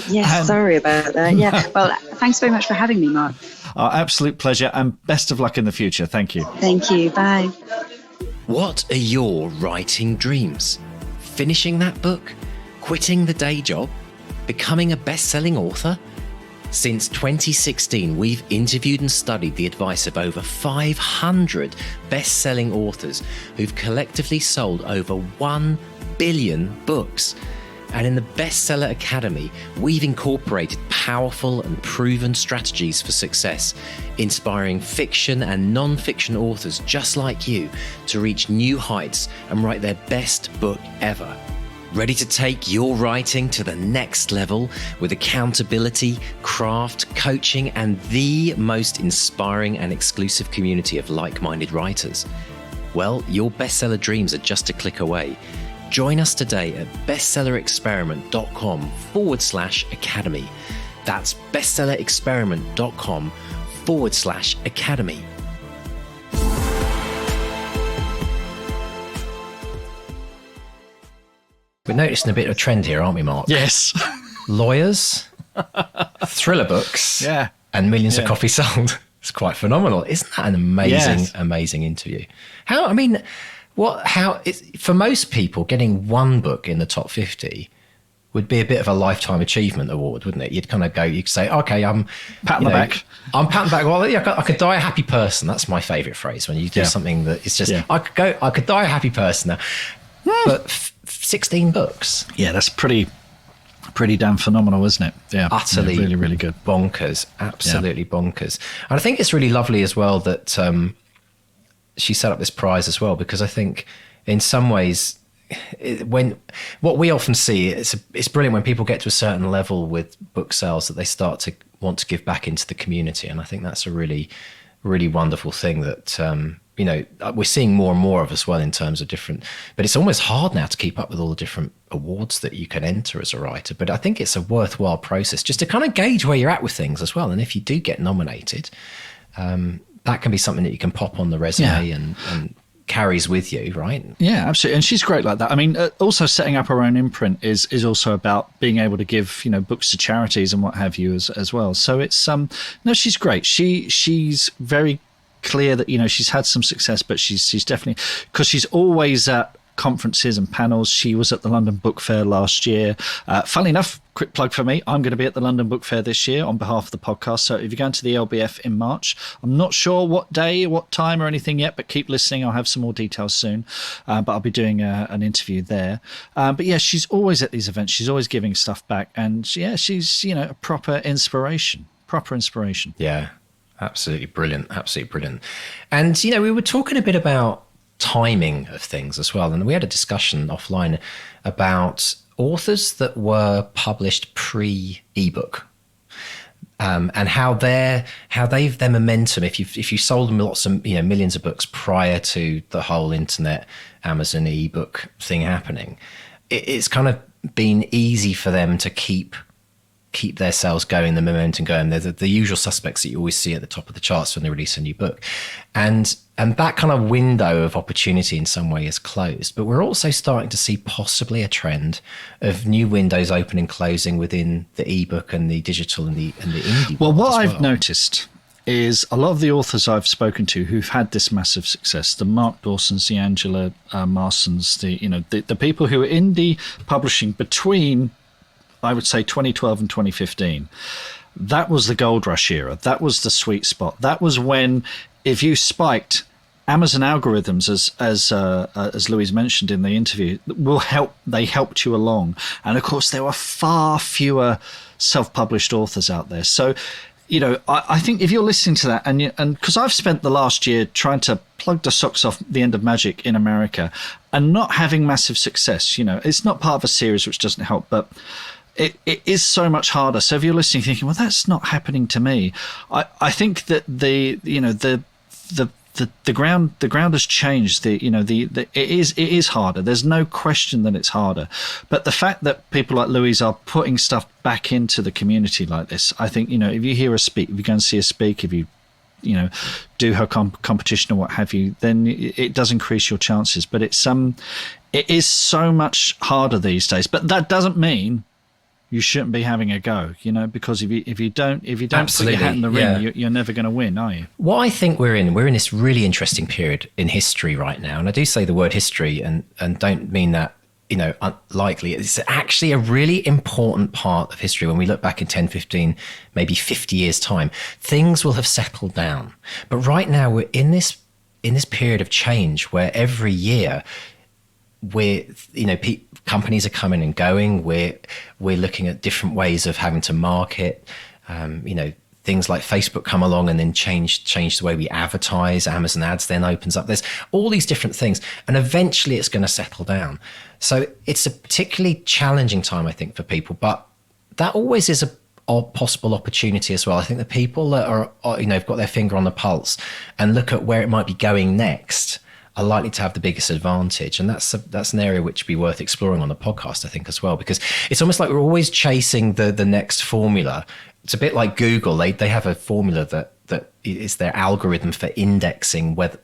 Yes, sorry about that. Yeah, well, thanks very much for having me, Mark. Our absolute pleasure, and best of luck in the future. Thank you. Thank you. Bye. What are your writing dreams? Finishing that book? Quitting the day job? Becoming a best-selling author? Since 2016, we've interviewed and studied the advice of over 500 best-selling authors who've collectively sold over 1 billion books. And in the Bestseller Academy, we've incorporated powerful and proven strategies for success, inspiring fiction and non-fiction authors just like you to reach new heights and write their best book ever. Ready to take your writing to the next level with accountability, craft, coaching, and the most inspiring and exclusive community of like-minded writers? Well, your bestseller dreams are just a click away. Join us today at bestsellerexperiment.com/academy. That's bestsellerexperiment.com/academy. We're noticing a bit of a trend here, aren't we, Mark? Yes. Lawyers, thriller books, and millions of copies sold. It's quite phenomenal. Isn't that an amazing interview? For most people, getting one book in the top 50 would be a bit of a lifetime achievement award, wouldn't it? You'd kind of go, you'd say, okay, I'm patting the back. I'm patting back. Well, yeah, I could die a happy person. That's my favourite phrase when you do something that is just, I could die a happy person now. But 16 books. Yeah, that's pretty damn phenomenal, isn't it? Yeah, utterly really, really good. Bonkers, absolutely bonkers. And I think it's really lovely as well that she set up this prize as well, because I think in some ways, what we often see, it's brilliant when people get to a certain level with book sales that they start to want to give back into the community, and I think that's a really, really wonderful thing that we're seeing more and more of as well in terms of different, but it's almost hard now to keep up with all the different awards that you can enter as a writer. But I think it's a worthwhile process just to kind of gauge where you're at with things as well. And if you do get nominated, that can be something that you can pop on the resume and carries with you, right? Yeah, absolutely. And she's great like that. I mean, also setting up her own imprint is also about being able to give, books to charities and what have you as well. So it's, no, she's great. She's very clear that, she's had some success, but she's definitely, because she's always at conferences and panels. She was at the London Book Fair last year. Funnily enough, quick plug for me, I'm going to be at the London Book Fair this year on behalf of the podcast. So if you're going to the LOVEIf in March, I'm not sure what day, what time or anything yet, but keep listening. I'll have some more details soon. But I'll be doing an interview there. But yeah, she's always at these events. She's always giving stuff back. And yeah, she's, a proper inspiration. Yeah, absolutely brilliant. Absolutely brilliant. And, we were talking a bit about timing of things as well. And we had a discussion offline about authors that were published pre-ebook, and how their momentum, if you sold them lots of millions of books prior to the whole internet Amazon ebook thing happening, it's kind of been easy for them to keep their sales going, the momentum going. They're the usual suspects that you always see at the top of the charts when they release a new book. And that kind of window of opportunity in some way is closed. But we're also starting to see possibly a trend of new windows opening and closing within the ebook and the digital and the indie. Well, what I've noticed is a lot of the authors I've spoken to who've had this massive success, the Mark Dawsons, the Angela Marsons, the people who are indie publishing between, I would say, 2012 and 2015. That was the gold rush era. That was the sweet spot. That was when, if you spiked, Amazon algorithms, as Louise mentioned in the interview, they helped you along. And of course, there were far fewer self-published authors out there. So, I think if you're listening to that, and because I've spent the last year trying to plug the socks off the end of magic in America and not having massive success, it's not part of a series, which doesn't help, but it is so much harder. So if you're listening thinking, well, that's not happening to me, I think that the ground has changed. It is harder. There's no question that it's harder. But the fact that people like Louise are putting stuff back into the community like this, I think, if you hear her speak, if you go and see her speak, if you do her competition or what have you, then it does increase your chances. But it is so much harder these days. But that doesn't mean you shouldn't be having a go, because if you don't put your hat in the ring, you're never going to win, are you? What I think we're in this really interesting period in history right now. And I do say the word history and don't mean that, unlikely. It's actually a really important part of history. When we look back in 10, 15, maybe 50 years time, things will have settled down. But right now we're in this period of change where every year companies are coming and going. We're looking at different ways of having to market. Things like Facebook come along and then change the way we advertise. Amazon ads then opens up. There's all these different things, and eventually it's going to settle down. So it's a particularly challenging time, I think, for people. But that always is a possible opportunity as well. I think the people that are have got their finger on the pulse and look at where it might be going next are likely to have the biggest advantage. And that's an area which would be worth exploring on the podcast, I think, as well, because it's almost like we're always chasing the next formula. It's a bit like Google. They have a formula that is their algorithm for indexing whether,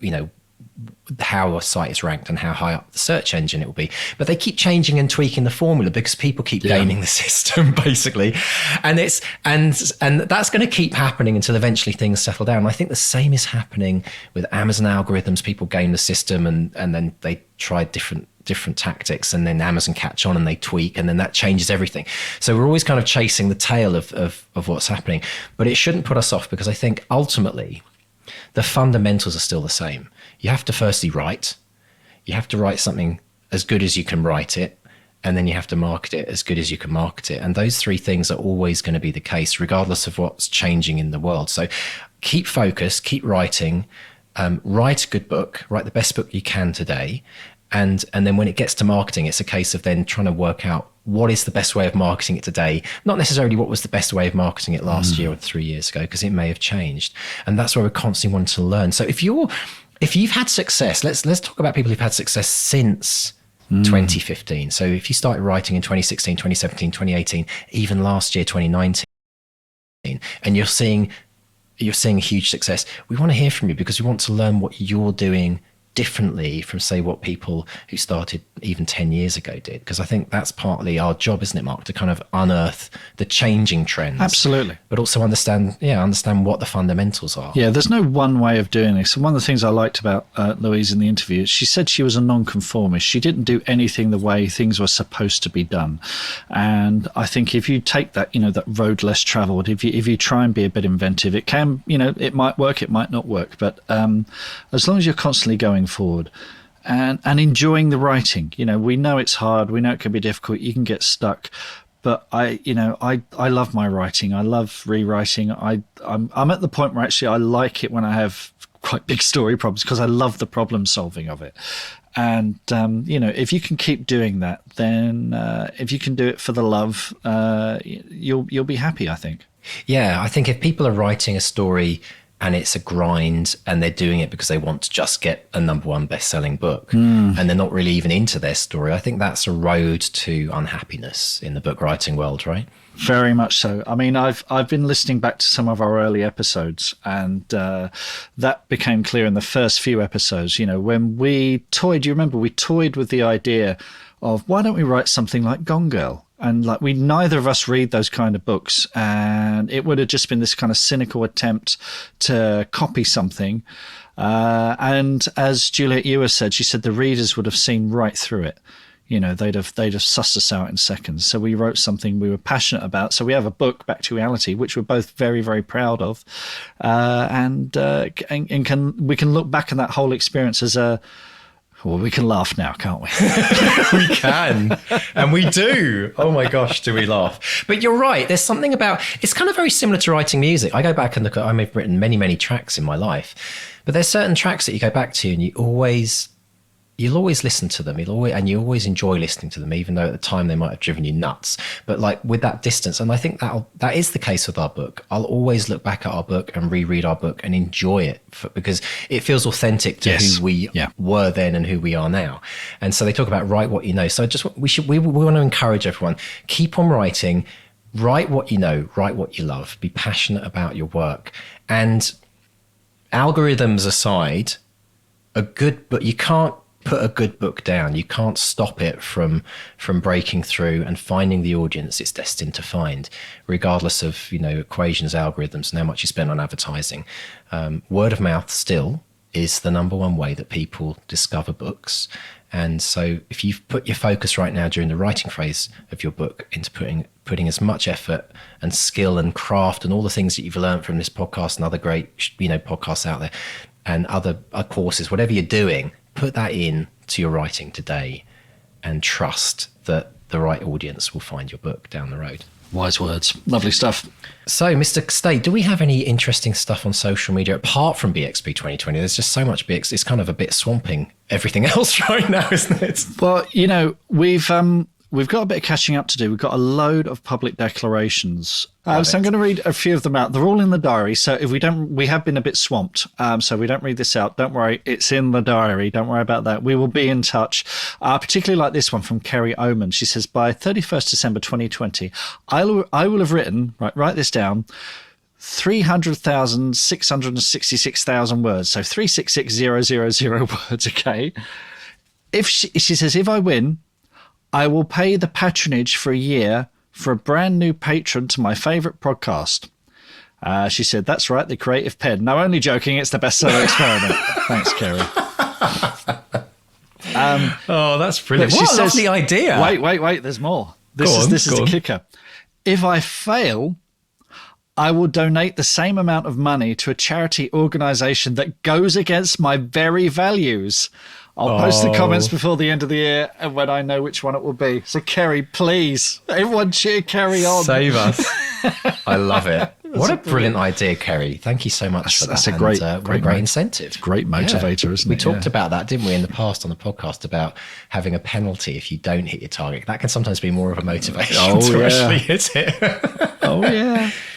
how a site is ranked and how high up the search engine it will be. But they keep changing and tweaking the formula because people keep gaming the system, basically. And that's going to keep happening until eventually things settle down. And I think the same is happening with Amazon algorithms. People game the system and then they try different tactics, and then Amazon catch on and they tweak, and then that changes everything. So we're always kind of chasing the tail of what's happening. But it shouldn't put us off, because I think ultimately the fundamentals are still the same. You have to firstly write. You have to write something as good as you can write it, and then you have to market it as good as you can market it. And those three things are always going to be the case, regardless of what's changing in the world. So keep focused, keep writing, write a good book, write the best book you can today. And then when it gets to marketing, it's a case of then trying to work out what is the best way of marketing it today, not necessarily what was the best way of marketing it last year or 3 years ago, because it may have changed. And that's where we're constantly wanting to learn. So if you're If you've had success, let's talk about people who've had success since 2015. So if you started writing in 2016, 2017, 2018, even last year, 2019, and you're seeing huge success, we want to hear from you, because we want to learn what you're doing differently from, say, what people who started even 10 years ago did. Because I think that's partly our job, isn't it, Mark, to kind of unearth the changing trends. Absolutely. But also understand what the fundamentals are. Yeah, there's no one way of doing this. And one of the things I liked about Louise in the interview is she said she was a nonconformist. She didn't do anything the way things were supposed to be done. And I think if you take that, that road less traveled, if you try and be a bit inventive, it can, it might work, it might not work. But as long as you're constantly going forward and enjoying the writing, we know it's hard, we know it can be difficult, you can get stuck, but I love my writing. I love rewriting. I'm at the point where actually I like it when I have quite big story problems, because I love the problem solving of it. And if you can keep doing that, then if you can do it for the love, you'll be happy, I think. Yeah, I think if people are writing a story and it's a grind and they're doing it because they want to just get a #1 best-selling book and they're not really even into their story, I think that's a road to unhappiness in the book writing world, right? Very much so. I mean, I've been listening back to some of our early episodes, and that became clear in the first few episodes. When we toyed, you remember we toyed with the idea of, why don't we write something like Gone Girl? And neither of us read those kind of books, and it would have just been this kind of cynical attempt to copy something. And as Juliet Ewer said, she said the readers would have seen right through it. They'd have sussed us out in seconds. So we wrote something we were passionate about. So we have a book, Back to Reality, which we're both very, very proud of, and we can look back on that whole experience as a. Well, we can laugh now, can't we? We can. And we do. Oh my gosh, do we laugh. But you're right. There's something about, it's kind of very similar to writing music. I go back and look at, I've written many, many tracks in my life, but there's certain tracks that you go back to and you'll always listen to them. And you always enjoy listening to them, even though at the time they might have driven you nuts. But with that distance, and I think that is the case with our book. I'll always look back at our book and reread our book and enjoy it because it feels authentic to who we were then and who we are now. And so they talk about write what you know. So we want to encourage everyone, keep on writing, write what you know, write what you love, be passionate about your work. And algorithms aside, but you can't put a good book down. You can't stop it from breaking through and finding the audience it's destined to find, regardless of equations, algorithms, and how much you spend on advertising. Word of mouth still is the #1 way that people discover books. And so if you've put your focus right now during the writing phase of your book into putting as much effort and skill and craft and all the things that you've learned from this podcast and other great podcasts out there and other courses, whatever you're doing, put that in to your writing today and trust that the right audience will find your book down the road. Wise words. Lovely stuff. So, Mr. Stay, do we have any interesting stuff on social media apart from BXP 2020? There's just so much BX. It's kind of a bit swamping everything else right now, isn't it? Well, we've got a bit of catching up to do. We've got a load of public declarations. So I'm going to read a few of them out. They're all in the diary. So if we have been a bit swamped. So we don't read this out. Don't worry. It's in the diary. Don't worry about that. We will be in touch. Particularly like this one from Kerry Oman. She says, by 31st December 2020, I will have written, write this down, 300,666,000 words. So 366,000 words. Okay. She says, if I win, I will pay the patronage for a year for a brand new patron to my favourite podcast. She said, that's right, the creative pen. No, only joking, it's the bestseller experiment. Thanks, Kerry. That's brilliant. What a lovely idea. Wait, there's more. This is a kicker. If I fail, I will donate the same amount of money to a charity organisation that goes against my very values. I'll post the comments before the end of the year and when I know which one it will be. So, Kerry, please, everyone cheer Kerry on. Save us. I love it. What a brilliant idea, Kerry. Thank you so much for that. That's a great incentive. It's a great motivator, isn't it? We talked about that, didn't we, in the past on the podcast about having a penalty if you don't hit your target. That can sometimes be more of a motivation to actually hit it. Oh,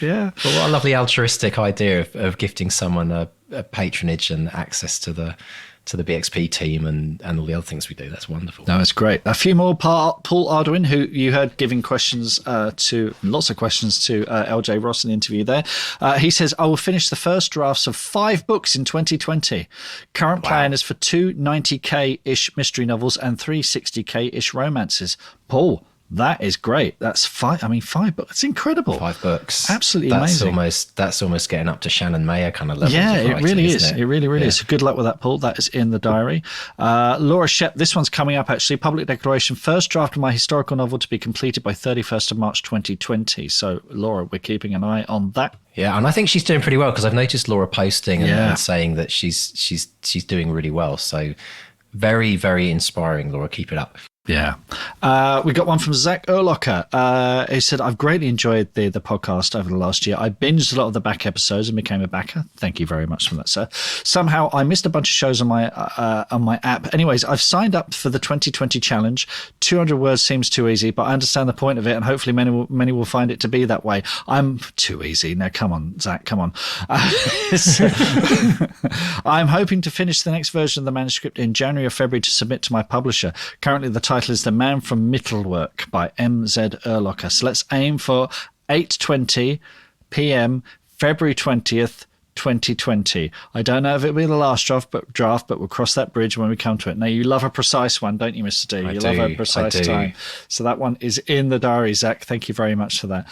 yeah. But what a lovely altruistic idea of gifting someone a patronage and access to the BXP team and all the other things we do. That's wonderful. No, it's great. A few more. Paul Arduin, who you heard giving questions lots of questions to LJ Ross in the interview there. He says, I will finish the first drafts of 5 books in 2020. Current plan is for 2 90k-ish mystery novels and 3 60k-ish romances. Paul, that is great. That's 5 books. It's incredible. 5 books. Absolutely amazing. That's almost getting up to Shannon Mayer kind of level. Yeah, it really is. It really is. So good luck with that, Paul. That is in the diary. Laura Shep, this one's coming up actually. Public declaration, first draft of my historical novel to be completed by 31st of March 2020. So Laura, we're keeping an eye on that. Yeah, and I think she's doing pretty well because I've noticed Laura posting and saying that she's doing really well. So very, very inspiring, Laura. Keep it up. Yeah. We got one from Zach Erlocker. He said, I've greatly enjoyed the podcast over the last year. I binged a lot of the back episodes and became a backer. Thank you very much for that, sir. Somehow I missed a bunch of shows on my app. Anyways, I've signed up for the 2020 challenge. 200 words seems too easy, but I understand the point of it, and hopefully many will find it to be that way. I'm too easy. Now, come on, Zach, come on. I'm hoping to finish the next version of the manuscript in January or February to submit to my publisher. Currently, the title is The Man from Mittelwerk by M.Z. Erlocker. So let's aim for 8:20 p.m. February 20th, 2020. I don't know if it'll be the last draft, but we'll cross that bridge when we come to it. Now, you love a precise one, don't you, Mr. D? You love a precise time. So that one is in the diary, Zach. Thank you very much for that.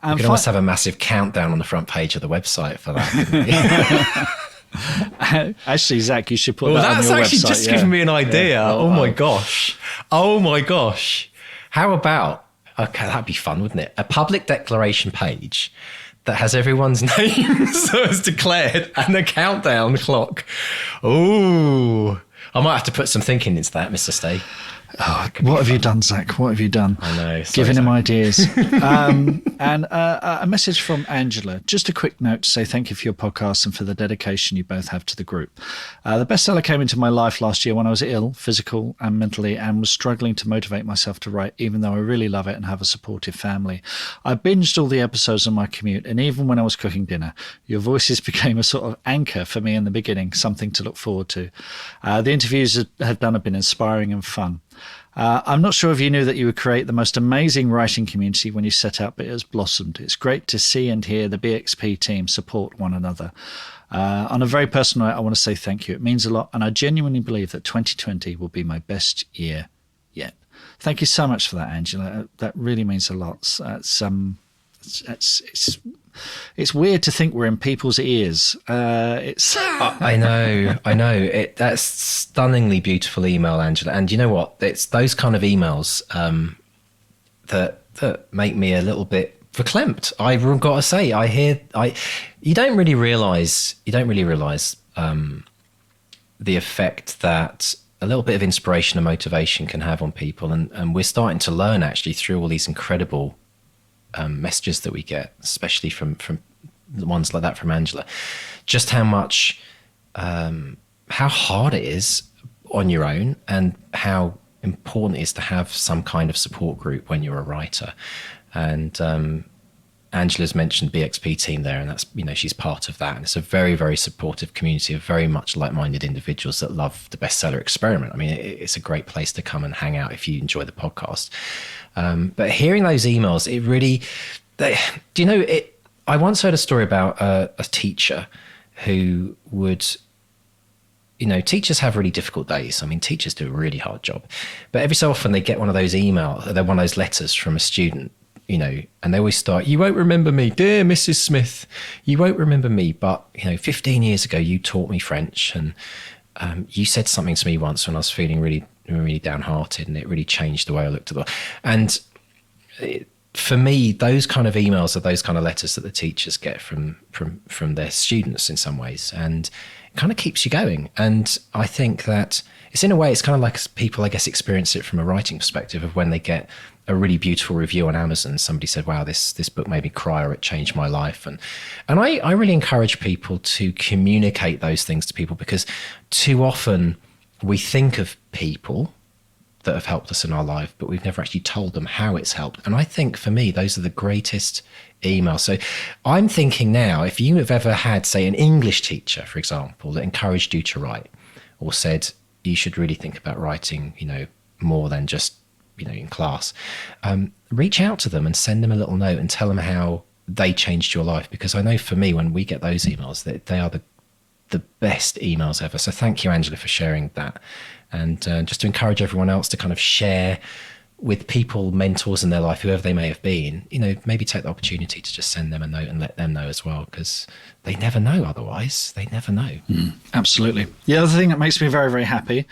You can also have a massive countdown on the front page of the website for that. Actually, Zach, you should put that on your website. That's actually just given me an idea. Yeah. Oh my gosh. How about, okay, that'd be fun, wouldn't it? A public declaration page that has everyone's name so it's declared and a countdown clock. Oh, I might have to put some thinking into that, Mr. Stay. Oh, what have you done, Zach? What have you done? I know. Giving him ideas. And a message from Angela. Just a quick note to say thank you for your podcast and for the dedication you both have to the group. The bestseller came into my life last year when I was ill, physical and mentally, and was struggling to motivate myself to write, even though I really love it and have a supportive family. I binged all the episodes on my commute, and even when I was cooking dinner, your voices became a sort of anchor for me in the beginning, something to look forward to. The interviews have been inspiring and fun. I'm not sure if you knew that you would create the most amazing writing community when you set out, but it has blossomed. It's great to see and hear the BXP team support one another. On a very personal note, I want to say thank you. It means a lot, and I genuinely believe that 2020 will be my best year yet. Thank you so much for that, Angela. That really means a lot. It's weird to think we're in people's ears. I know. That's stunningly beautiful email, Angela. And you know what? It's those kind of emails that make me a little bit verklempt. I've got to say, you don't really realise the effect that a little bit of inspiration and motivation can have on people, and we're starting to learn actually through all these incredible messages that we get, especially from the ones like that from Angela, just how much how hard it is on your own and how important it is to have some kind of support group when you're a writer. And Angela's mentioned BXP team there, and that's, she's part of that, and it's a very, very supportive community of very much like-minded individuals that love the bestseller experiment. I mean, it's a great place to come and hang out if you enjoy the podcast. But hearing those emails, it really, I once heard a story about a teacher who would, teachers have really difficult days. I mean, teachers do a really hard job, but every so often they get one of those one of those letters from a student, and they always start, "You won't remember me, dear Mrs. Smith. You won't remember me, but 15 years ago you taught me French, and you said something to me once when I was feeling really, really downhearted, and it really changed the way I looked at the world." And for me, those kind of emails are those kind of letters that the teachers get from their students in some ways, and it kind of keeps you going. And I think that it's, in a way, it's kind of like people, I guess, experience it from a writing perspective of when they get a really beautiful review on Amazon. Somebody said, "Wow, this book made me cry," or "It changed my life." And I really encourage people to communicate those things to people, because too often we think of people that have helped us in our life, but we've never actually told them how it's helped. And I think for me, those are the greatest emails. So I'm thinking now, if you have ever had, say, an English teacher, for example, that encouraged you to write or said you should really think about writing, more than just, in class, reach out to them and send them a little note and tell them how they changed your life. Because I know for me, when we get those emails, they are the best emails ever. So thank you, Angela, for sharing that. And just to encourage everyone else to kind of share with people, mentors in their life, whoever they may have been, maybe take the opportunity to just send them a note and let them know as well, because they never know otherwise. They never know. Absolutely. The other thing that makes me very, very happy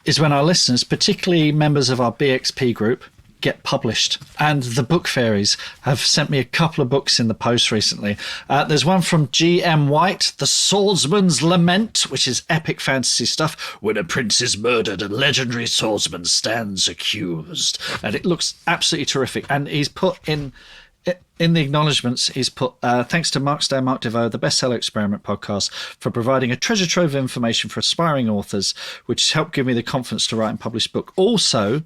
is when our listeners, particularly members of our BXP group, get published. And the book fairies have sent me a couple of books in the post recently. There's one from G.M. White, The Swordsman's Lament, which is epic fantasy stuff. When a prince is murdered, a legendary swordsman stands accused. And it looks absolutely terrific. And he's put in the acknowledgements, he's put, thanks to Mark Stone, Mark DeVoe, the Bestseller Experiment podcast, for providing a treasure trove of information for aspiring authors, which has helped give me the confidence to write and publish a book. Also,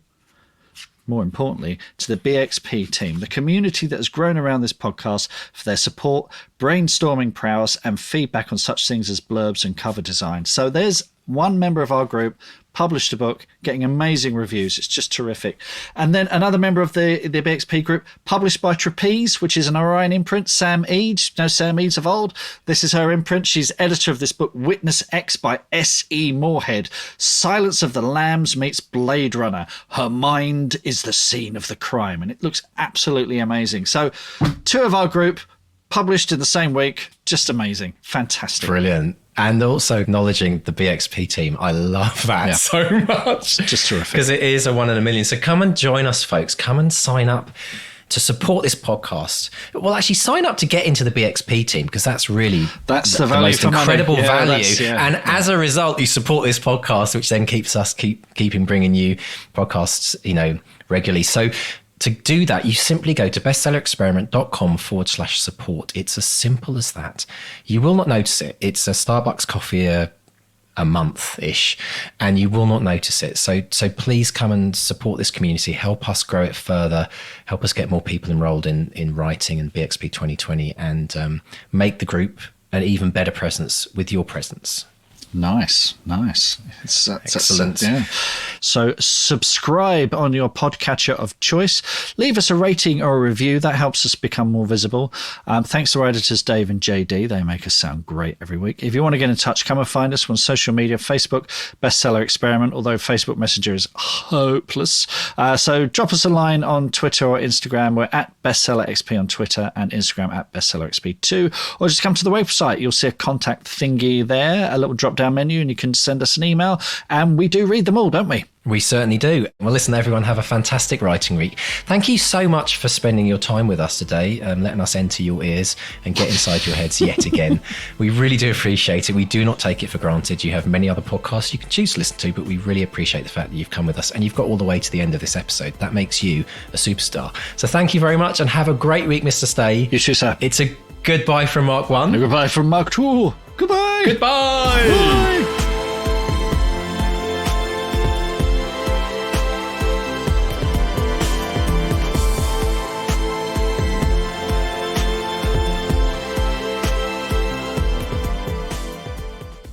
more importantly, to the BXP team, the community that has grown around this podcast, for their support, brainstorming prowess, and feedback on such things as blurbs and cover design. So there's one member of our group published a book, getting amazing reviews. It's just terrific. And then another member of the BXP group, published by Trapeze, which is an Orion imprint, Sam Eads. You know Sam Eads of old? This is her imprint. She's editor of this book, Witness X by S.E. Moorhead. Silence of the Lambs meets Blade Runner. Her mind is the scene of the crime. And it looks absolutely amazing. So 2 of our group published in the same week. Just amazing. Fantastic. Brilliant. And also acknowledging the BXP team. I love that so much. Just terrific. Because it is a 1 in a million. So come and join us, folks. Come and sign up to support this podcast. Well, actually sign up to get into the BXP team, because that's really the most incredible value. Yeah. And as a result, you support this podcast, which then keeps us keeping bringing you podcasts, regularly. So to do that, you simply go to bestsellerexperiment.com/support. It's as simple as that. You will not notice it. It's a Starbucks coffee a month-ish, and you will not notice it. So please come and support this community. Help us grow it further. Help us get more people enrolled in writing and BXP 2020, and make the group an even better presence with your presence. Nice. It's excellent. So subscribe on your podcatcher of choice. Leave us a rating or a review. That helps us become more visible. Thanks to our editors, Dave and JD. They make us sound great every week. If you want to get in touch, come and find us on social media, Facebook, Bestseller Experiment, although Facebook Messenger is hopeless. So drop us a line on Twitter or Instagram. We're at BestsellerXP on Twitter, and Instagram at BestsellerXP2. Or just come to the website. You'll see a contact thingy there, a little drop-down menu, and you can send us an email, and we do read them all, don't we? We certainly do. Well, listen, everyone, have a fantastic writing week. Thank you so much for spending your time with us today, letting us enter your ears and get inside your heads yet again. We really do appreciate it. We do not take it for granted. You have many other podcasts you can choose to listen to, but we really appreciate the fact that you've come with us and you've got all the way to the end of this episode. That makes you a superstar. So thank you very much, and have a great week, Mr. Stay. You too, sir. It's a goodbye from Mark 1. A goodbye from Mark 2. Goodbye. Goodbye. Bye.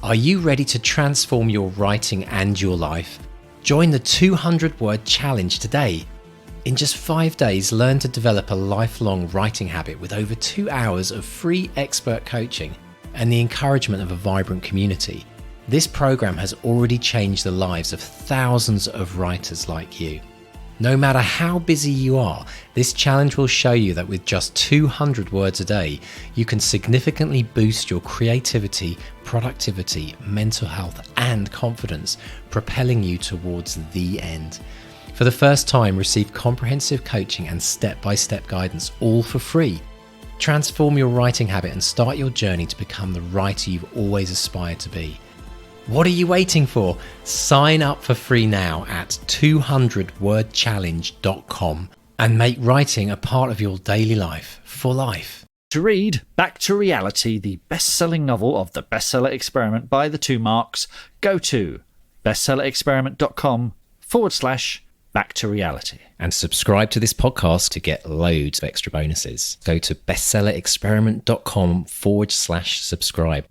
Are you ready to transform your writing and your life? Join the 200-word challenge today. In just 5 days, learn to develop a lifelong writing habit with over 2 hours of free expert coaching and the encouragement of a vibrant community. This program has already changed the lives of thousands of writers like you. No matter how busy you are, this challenge will show you that with just 200 words a day, you can significantly boost your creativity, productivity, mental health, and confidence, propelling you towards the end. For the first time, receive comprehensive coaching and step-by-step guidance, all for free. Transform your writing habit and start your journey to become the writer you've always aspired to be. What are you waiting for? Sign up for free now at 200wordchallenge.com and make writing a part of your daily life for life. To read Back to Reality, the best-selling novel of the Bestseller Experiment by the 2 Marks, go to bestsellerexperiment.com patreon.com/back to reality. And subscribe to this podcast to get loads of extra bonuses. Go to bestsellerexperiment.com/subscribe.